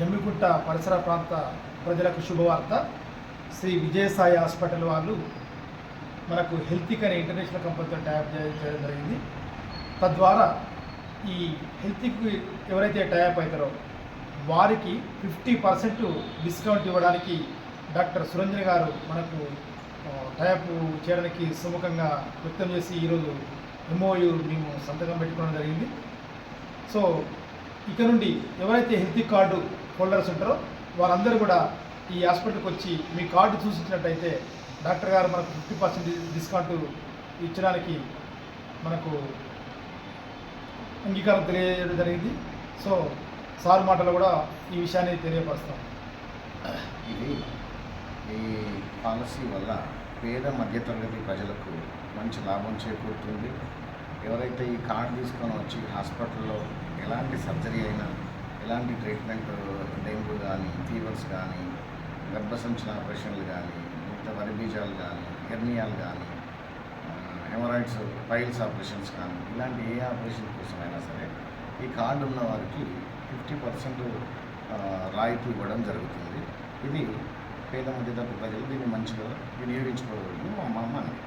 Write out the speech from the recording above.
జమ్మికుంట పరిసర ప్రాంత ప్రజలకు శుభవార్త. శ్రీ విజయసాయి హాస్పిటల్ వాళ్ళు మనకు హెల్తిక్ అనే ఇంటర్నేషనల్ కంపెనీతో టైప్ చేయడం జరిగింది. తద్వారా ఈ హెల్తిక్ ఎవరైతే టైప్ అవుతారో వారికి 50% డిస్కౌంట్ ఇవ్వడానికి డాక్టర్ సురంజన్ గారు మనకు టైప్ చేయడానికి సుముఖంగా వ్యక్తం చేసి ఈరోజు MOU మేము సంతకం పెట్టుకోవడం జరిగింది. సో ఇక నుండి ఎవరైతే హెల్త్ కార్డు హోల్డర్స్ ఉంటారో వారందరూ కూడా ఈ హాస్పిటల్కి వచ్చి మీ కార్డు చూసినట్టయితే డాక్టర్ గారు మనకు 50% డిస్కౌంట్ ఇచ్చడానికి మనకు అంగీకారం తెలియజేయడం జరిగింది. సో సార్ మాటలు కూడా ఈ విషయాన్ని తెలియపరుస్తాం. ఇది ఈ పాలసీ వల్ల పేద మధ్యతరగతి ప్రజలకు మంచి లాభం చేకూరుతుంది. ఎవరైతే ఈ కార్డు తీసుకొని వచ్చి హాస్పిటల్లో ఎలాంటి సర్జరీ అయినా, ఎలాంటి ట్రీట్మెంట్, డెంగ్యూ కానీ, ఫీవర్స్ కానీ, గర్భసంచిన ఆపరేషన్లు కానీ, మిగతా వరిబీజాలు కానీ, హెర్నియాలు కానీ, హెమరాయిడ్స్, పైల్స్ ఆపరేషన్స్ కానీ, ఇలాంటి ఏ ఆపరేషన్ కోసమైనా సరే ఈ కార్డు ఉన్న వారికి 50% రాయితీ ఇవ్వడం జరుగుతుంది. ఇది పేద మధ్యతరగతి ప్రజలు దీన్ని మంచిగా వినియోగించుకోవాలని మా మనవి.